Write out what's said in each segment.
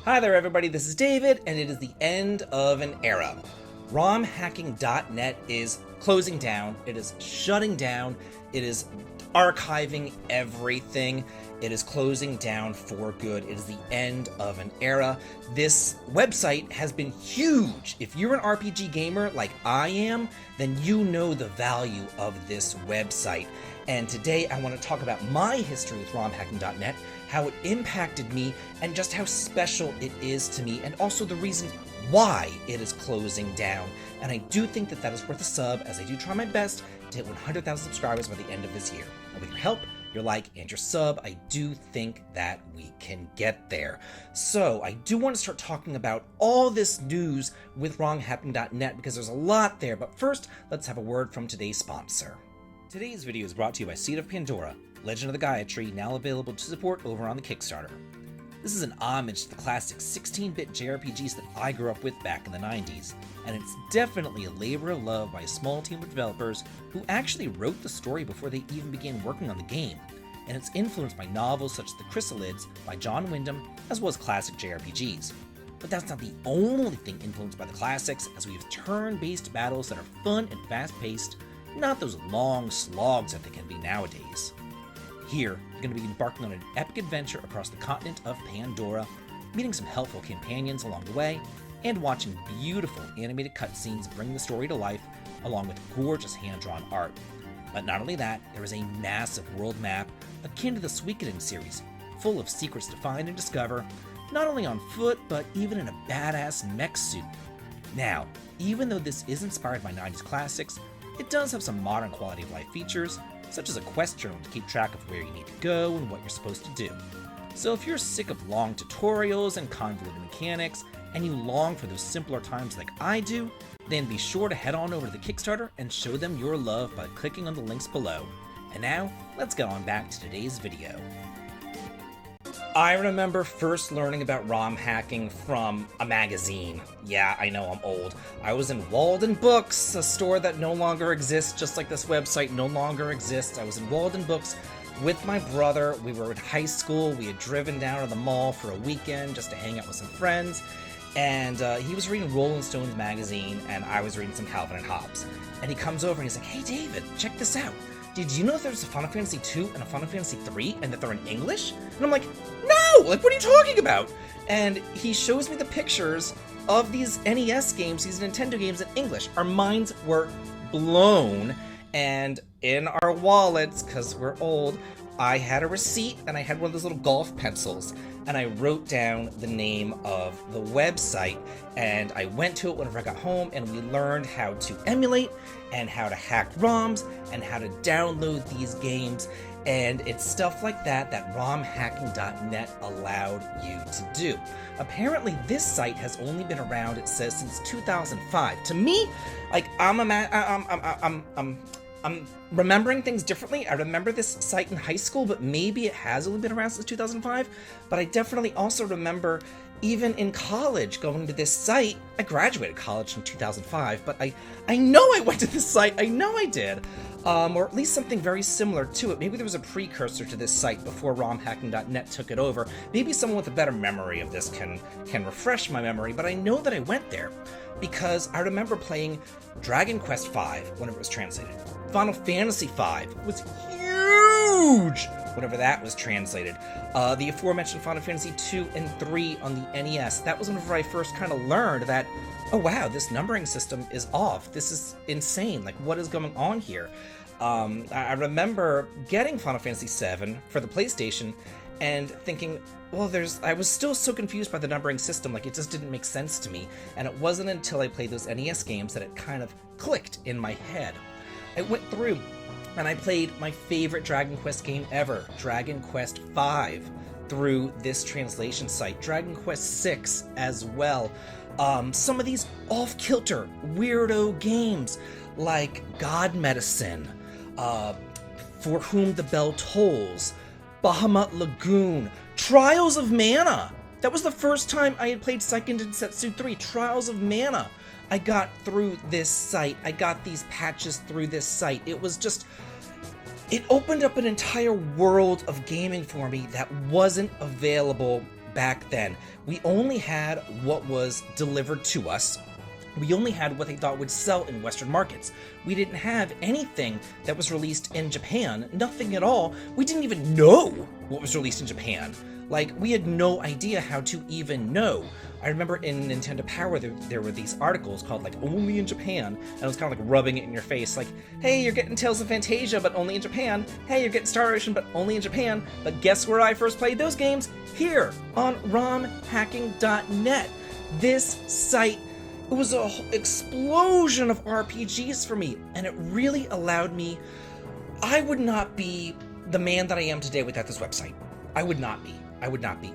Hi there everybody, this is David, and it is the end of an era. Romhacking.net is closing down, it is shutting down, it is archiving everything, it is closing down for good. It is the end of an era. This website has been huge. If you're an RPG gamer like I am, then you know the value of this website. And today I want to talk about my history with romhacking.net, how it impacted me, and just how special it is to me, and also the reason why it is closing down. And I do think that that is worth a sub, as I do try my best to hit 100,000 subscribers by the end of this year. And with your help, your like, and your sub, I do think that we can get there. So I do want to start talking about all this news with romhacking.net because there's a lot there. But first, let's have a word from today's sponsor. Today's video is brought to you by Seed of Pandora, Legend of the Gaia Tree, now available to support over on the Kickstarter. This is an homage to the classic 16-bit JRPGs that I grew up with back in the 90s, and it's definitely a labor of love by a small team of developers who actually wrote the story before they even began working on the game, and it's influenced by novels such as The Chrysalids by John Wyndham, as well as classic JRPGs. But that's not the only thing influenced by the classics, as we have turn-based battles that are fun and fast-paced, not those long slogs that they can be nowadays. Here, you're going to be embarking on an epic adventure across the continent of Pandora, meeting some helpful companions along the way, and watching beautiful animated cutscenes bring the story to life, along with gorgeous hand-drawn art. But not only that, there is a massive world map akin to the Suikoden series, full of secrets to find and discover, not only on foot, but even in a badass mech suit. Now, even though this is inspired by 90s classics, it does have some modern quality of life features, such as a quest journal to keep track of where you need to go and what you're supposed to do. So if you're sick of long tutorials and convoluted mechanics, and you long for those simpler times like I do, then be sure to head on over to the Kickstarter and show them your love by clicking on the links below. And now, let's get on back to today's video. I remember first learning about ROM hacking from a magazine. Yeah, I know I'm old. I was in Walden Books, a store that no longer exists, just like this website no longer exists. I was in Walden Books with my brother. We were in high school. We had driven down to the mall for a weekend just to hang out with some friends. And he was reading Rolling Stones magazine, and I was reading some Calvin and Hobbes. And he comes over and he's like, "Hey David, check this out. Did you know there's a Final Fantasy 2 and a Final Fantasy 3 and that they're in English?" And I'm like, "No! Like, what are you talking about?" And he shows me the pictures of these NES games, these Nintendo games in English. Our minds were blown, and in our wallets, because we're old, I had a receipt and I had one of those little golf pencils, and I wrote down the name of the website, and I went to it whenever I got home, and we learned how to emulate and how to hack ROMs and how to download these games. And it's stuff like that that romhacking.net allowed you to do. Apparently, this site has only been around, it says, since 2005. To me, like, I'm remembering things differently. I remember this site in high school, but maybe it has only been around since 2005. But I definitely also remember, even in college, going to this site. I graduated college in 2005, but I know I went to this site. I know I did. Or at least something very similar to it. Maybe there was a precursor to this site before romhacking.net took it over. Maybe someone with a better memory of this can refresh my memory, but I know that I went there because I remember playing Dragon Quest V whenever it was translated. Final Fantasy V was huge whenever that was translated. The aforementioned Final Fantasy 2 and 3 on the NES. That was whenever I first kind of learned that, oh wow, this numbering system is off. This is insane. Like, what is going on here? I remember getting Final Fantasy VII for the PlayStation and thinking, well, I was still so confused by the numbering system, like it just didn't make sense to me. And it wasn't until I played those NES games that it kind of clicked in my head. I went through and I played my favorite Dragon Quest game ever, Dragon Quest V, through this translation site, Dragon Quest VI as well. Some of these off-kilter, weirdo games, like God Medicine, For Whom the Bell Tolls, Bahamut Lagoon, Trials of Mana. That was the first time I had played Seiken Densetsu 3, Trials of Mana. I got through this site. I got these patches through this site. It was just, it opened up an entire world of gaming for me that wasn't available back then, we only had what was delivered to us. We only had what they thought would sell in Western markets. We didn't have anything that was released in Japan, nothing at all. We didn't even know what was released in Japan. Like, we had no idea how to even know. I remember in Nintendo Power, there were these articles called, like, only in Japan, and it was kind of like rubbing it in your face, like, hey, you're getting Tales of Fantasia, but only in Japan. Hey, you're getting Star Ocean, but only in Japan. But guess where I first played those games? Here, on Romhacking.net. This site, it was an explosion of RPGs for me, and it really allowed me. I would not be the man that I am today without this website. I would not be.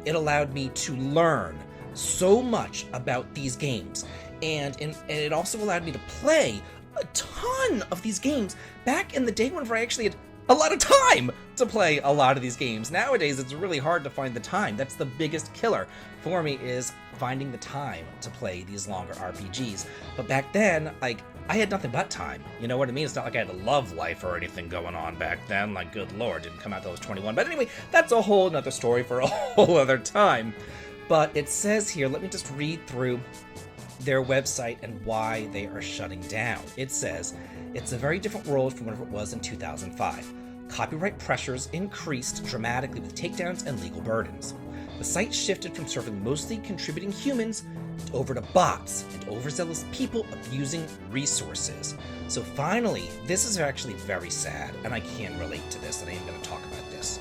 It allowed me to learn so much about these games, and it also allowed me to play a ton of these games back in the day whenever I actually had a lot of time to play a lot of these games. Nowadays, it's really hard to find the time. That's the biggest killer for me, is finding the time to play these longer RPGs. But back then, like, I had nothing but time. You know what I mean? It's not like I had a love life or anything going on back then. Like, good lord, didn't come out till I was 21. But anyway, that's a whole nother story for a whole other time. But it says here, let me just read through their website and why they are shutting down. It says, it's a very different world from whatever it was in 2005. Copyright pressures increased dramatically with takedowns and legal burdens. The site shifted from serving mostly contributing humans over to bots and overzealous people abusing resources. So finally, this is actually very sad, and I can relate to this, and I am going to talk about this.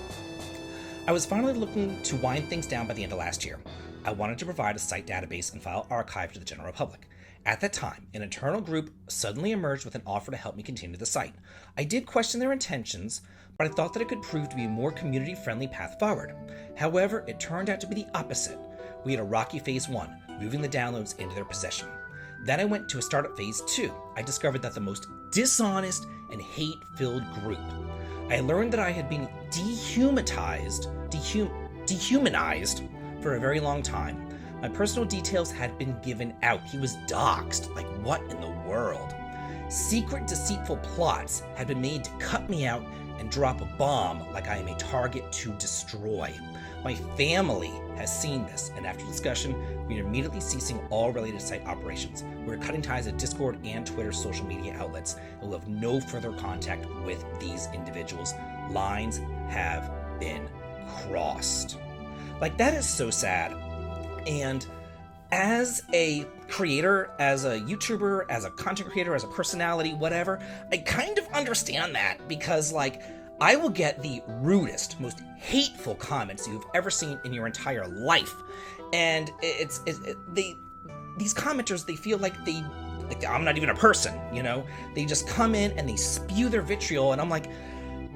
I was finally looking to wind things down by the end of last year. I wanted to provide a site database and file archive to the general public. At that time, an internal group suddenly emerged with an offer to help me continue the site. I did question their intentions, but I thought that it could prove to be a more community-friendly path forward. However, it turned out to be the opposite. We had a rocky phase 1, moving the downloads into their possession. Then I went to a startup phase 2. I discovered that the most dishonest and hate-filled group. I learned that I had been dehumanized for a very long time. My personal details had been given out. He was doxxed. Like, what in the world? Secret, deceitful plots had been made to cut me out and drop a bomb like I am a target to destroy. My family has seen this, and after discussion, we are immediately ceasing all related site operations. We're cutting ties at Discord and Twitter social media outlets, and will have no further contact with these individuals. Lines have been crossed. Like, that is so sad. And as a creator, as a YouTuber, as a content creator, as a personality, whatever, I kind of understand that, because, like, I will get the rudest, most hateful comments you've ever seen in your entire life. And these commenters, they feel like I'm not even a person, you know? They just come in and they spew their vitriol, and I'm like,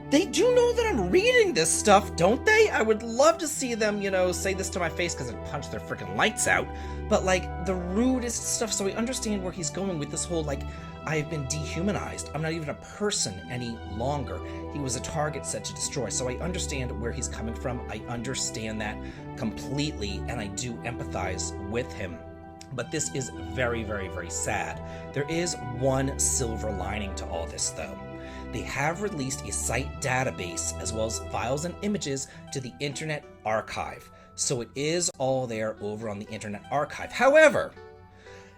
they do know that I'm reading this stuff, don't they? I would love to see them, you know, say this to my face because I'd punch their freaking lights out. But, like, the rudest stuff, so I understand where he's going with this whole, like, I've been dehumanized. I'm not even a person any longer. He was a target set to destroy. So I understand where he's coming from. I understand that completely, and I do empathize with him. But this is very, very, very sad. There is one silver lining to all this, though. They have released a site database as well as files and images to the Internet Archive. So it is all there over on the Internet Archive. However,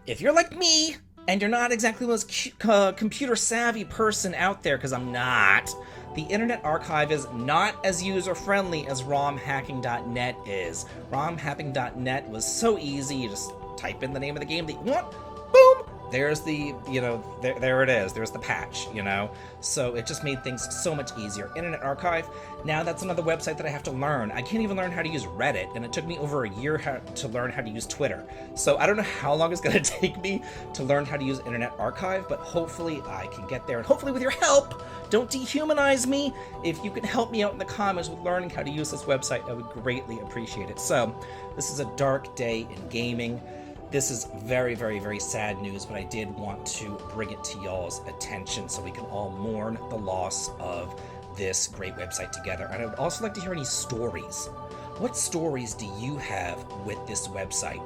if you're like me, and you're not exactly the most computer savvy person out there, because I'm not, the Internet Archive is not as user-friendly as romhacking.net is. Romhacking.net was so easy. You just type in the name of the game that you want, boom, there's the, you know, there it is. There's the patch, you know? So it just made things so much easier. Internet Archive, now that's another website that I have to learn. I can't even learn how to use Reddit, and it took me over a year to learn how to use Twitter. So I don't know how long it's going to take me to learn how to use Internet Archive, but hopefully I can get there. And hopefully with your help, don't dehumanize me. If you can help me out in the comments with learning how to use this website, I would greatly appreciate it. So this is a dark day in gaming. This is very, very, very sad news, but I did want to bring it to y'all's attention so we can all mourn the loss of this great website together. And I would also like to hear any stories. What stories do you have with this website?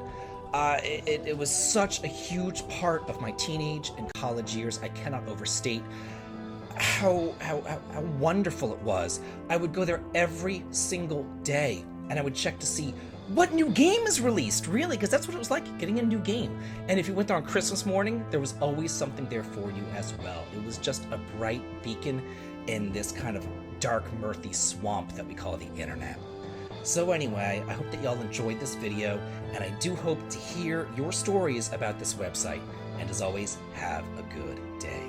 It was such a huge part of my teenage and college years. I cannot overstate how wonderful it was. I would go there every single day. and I would check to see what new game is released, really, because that's what it was like, getting a new game. And if you went there on Christmas morning, there was always something there for you as well. It was just a bright beacon in this kind of dark, murky swamp that we call the internet. So anyway, I hope that y'all enjoyed this video, and I do hope to hear your stories about this website. And as always, have a good day.